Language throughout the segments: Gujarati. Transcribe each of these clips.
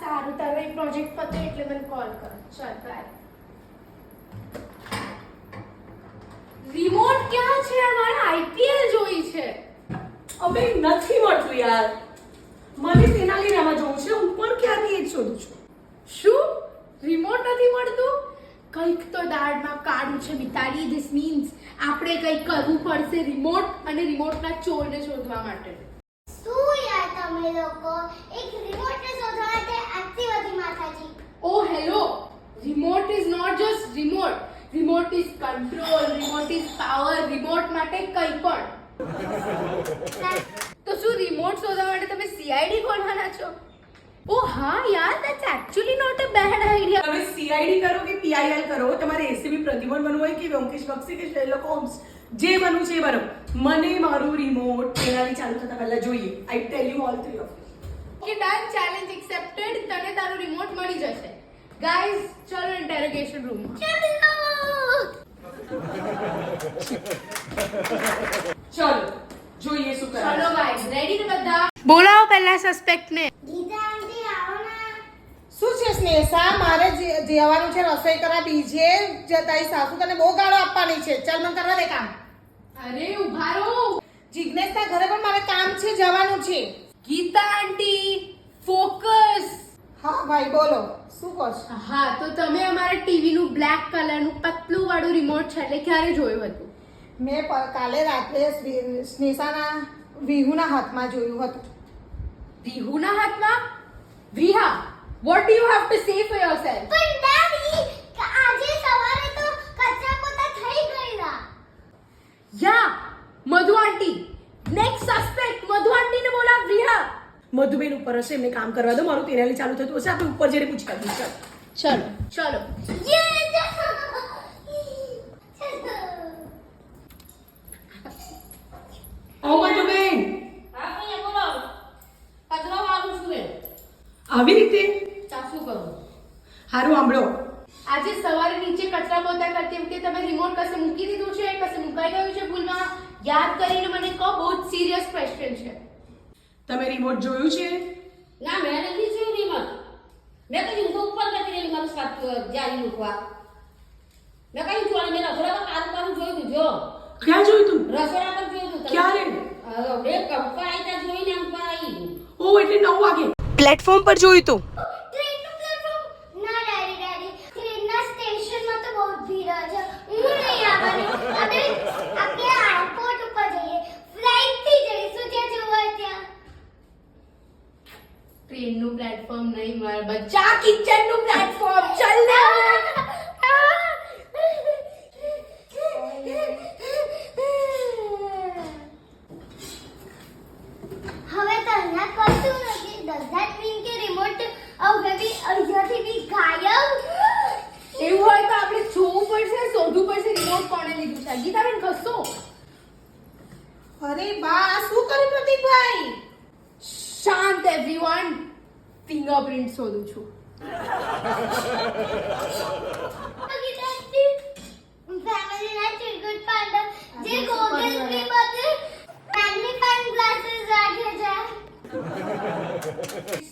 સારું તારો એક પ્રોજેક્ટ પતે એટલે મને કોલ કર. ચાલ બાય. રિમોટ ક્યાં છે? અમારે આઈપીએલ જોઈ છે. અબે નથી મળતું યાર. મને તેનાલી રામા જોવું છે. હું પણ ક્યાંથી જ શોધું છું. શું રિમોટ નથી મળતું? કંઈક તો દાળમાં કાળું છે મિતાલી. ધીસ મીન્સ આપણે કંઈક કરવું પડશે રિમોટ અને રિમોટના ચોરને શોધવા માટે. શું યાર તમે લોકો એક રિમોટને શોધવા માટે આટલી બધી માથાજી. Oh hello, remote is not just remote. Remote is control, remote is power, remote માટે કંઈ પણ. તો શું રિમોટ શોધવા માટે તમે સીઆઈડી ખોલવાના છો? ઓ હા યાર, that's actually not a bad idea. તમે સીઆઈડી કરો કે પીઆઈએલ કરો, તમારે એસીબી પ્રતિમન બનવું હોય કે વ્યોમકેશ બક્ષી કે શેરલોક હોમ્સ, જે બનવું છે એ બનો. મને મારું રિમોટ તેનાલી ચાલુ થતા પહેલા જોઈએ. I tell you all three of you. Okay done, challenge accepted. તને તારું રિમોટ મળી જશે. ગાઈઝ ચલો ઇન્ટેરોગેશન રૂમમાં. ચલો જોઈએ શું કરે. ચલો ગાઈઝ, રેડી ને બધા? બોલાવો પહેલા સસ્પેક્ટ ને. ગીતા આંટી આવો ના. શું છે સ્નેહા? મારે જવાનું છે રસોઈ કરવા બીજે. તારી સાસુ તને બહુ ગાળો આપવાની છે. ચાલ મને કરવા દે કામ. અરે ઉભા રહો. જિજ્ઞેશના ઘરે પણ મારે કામ છે, જવાનું છે. ગીતા આંટી ફોકસ. હા ભાઈ બોલો, શું કહો છો? હા તો તમે અમારા ટીવી નું બ્લેક કલરનું પતલું વાળું રિમોટ છે એટલે ક્યારે જોયું હતું? મેં કાલે રાત્રે સ્નેહાના વિહુના હાથમાં જોયું હતું. વિહુના હાથમાં? Vihar, what do you have to say for yourself? પણ દાદી આજે સવારે તો કચરા પોતા થઈ ગયેલા. યા મધુ આંટી. નેક્સ્ટ સસ્પેક્ટ મધુ આંટીને બોલાવ. વિહા મધુબેન ઉપર હશે, એમને કામ કરવા દો. મારું તેનાલી ચાલુ થતું હશે, આપણે ઉપર જઈને પૂછી કાઢીશું. ચલો ચલો. યે ઓ મધુબેન, હા ભાઈ બોલો. કચરો વાળું છું એ. આવી રીતે ચાસુ કરું. હારું સાંભળો. આજે સવારે નીચે કચરા પોતા કરતી વખતે તમે રિમોટ કશે મૂકી દીધું છે, કશે મુકાઈ ગયું છે ભૂલમાં? યાદ કરીને મને કહો, બહુ જ સિરિયસ ક્વેશ્ચન છે. તમે રિમોટ જોયું છે? ના મેં નથી જોયું રિમોટ. મેં કઈ ઊંઘ ઉપર જતી રહી મારું સાથ જારી મૂકવા. મેં કઈ જોયું મેં રસોડા પર કામ કરું જોયું તું જો. ક્યાં જોયું તું? રસોડા પર જોયું તું. ક્યારે? બે કંપર આવી ત્યાં જોઈને આમ પર આવી. ઓ એટલે 9 વાગે પ્લેટફોર્મ પર જોયું તું. ટ્રેનનું પ્લેટફોર્મ ના દાદી ટ્રેનના સ્ટેશનમાં તો બહુ ભીડ હોય છે. હું નહીં આવવાની. આપણે એરપોર્ટ ઉપર જઈએ. ફ્લાઇટ થી જઈશું જ્યાં જવું હોય ત્યાં. ટ્રેનનું પ્લેટફોર્મ નહીં મારા બચ્ચા, કિચનનું પ્લેટફોર્મ. ચલ ને. હવે તો અહીંયા કશું નથી. Does that mean કે રિમોટ હવે અહીંયાથી બી ગાયબ? એવું હોય તો આપણે જોવું પડશે, શોધવું પડશે રિમોટ કોણે લીધું છે. ગીતાબેન ખસો. અરે બા, શું કર્યું પ્રતિકભાઈ? શાંત એવરીવન. ફિંગરપ્રિન્ટ શોધું છું. ફેમિલીના ટ્રીટમેન્ટ પાર્ટનર જે ગોગલ્સ ની બદલે મેગ્નીફાઇંગ ગ્લાસીસ રાખે છે.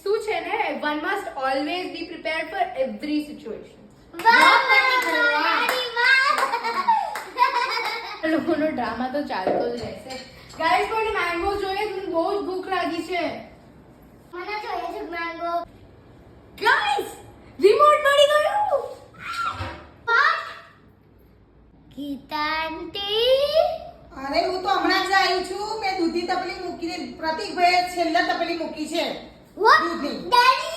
શું છે ને, one must always be prepared for every situation. વાહ દાદી વાહ. લોકોનો ડ્રામા તો ચાલતો જ રહેશે. ગાઈસ કોઈને મેંગો જોઈએ? મને બહુ જ ભૂખ લાગી છે. મને જોઈએ છે મેંગો. ગાઈસ રિમોટ મળી ગયું. What? ગીતા આંટી અરે હું તો હમણાં જ આવી છું. મેં દૂધી તપેલી મૂકીને પ્રતિકભાઈએ છેલ્લા તપેલી મૂકી છે what દૂધની. daddy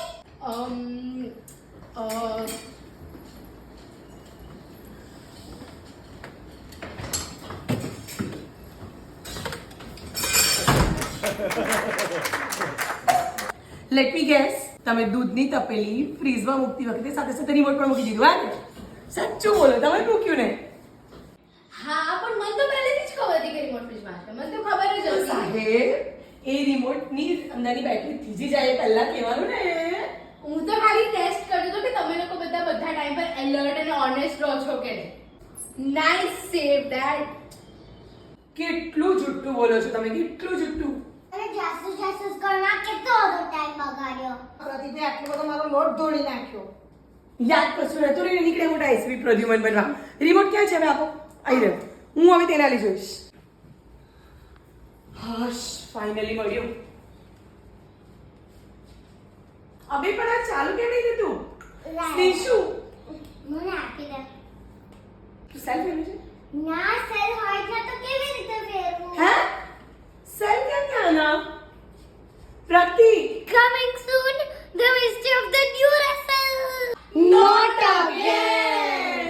લેટ મી ગેસ, તમે દૂધની તપેલી ફ્રીઝમાં મૂકતી વખતે સાથે સાથે રિમોટ પણ મૂકી દીધું. હા ને? સાચું બોલો, તમે મૂક્યું ને? હા પણ મને તો પહેલેથી જ ખબર હતી કે રિમોટ ફ્રીજમાં છે. મને તો ખબર જ હતી. સાહેબ, એ રિમોટની અંદરની બેટરી ત્રીજી જાય એ પહેલા કહેવાનું ને. હું તો ખાલી ટેસ્ટ કર્યું હતું કે તમે લોકો બધા ટાઈમ પર એલર્ટ અને ઓનેસ્ટ રહો છો કે નહીં. Nice save that. કેટલું જુઠ્ઠું બોલો છો તમે, કેટલું જુઠ્ઠું. અને જાસૂસ કરવા કેટલો બધો ટાઈમ બગાડ્યો. પ્રદીપે આટલો બધો મારો લોટ ધોળી નાખ્યો. યાદ કશું રહેતું નહીં, નીકળે મોટા એસપી પ્રદ્યુમન બનવા. રિમોટ ક્યાં છે હવે આપો? આવી રહ્યો. હું હવે તેના લઈ જોઈશ. હાશ, ફાઇનલી મળ્યો. અબે પણ આ ચાલુ કેમ નહીં થતું? સ્નેશુ, મને આપી દે. તું સેલ ફેરવે છે? ના સેલ હોય છે તો કેવી રીતે ફેરવું? હે? સેલ ક્યાં આના? પ્રતિક, Coming soon, the mystery of the Duracell. not again.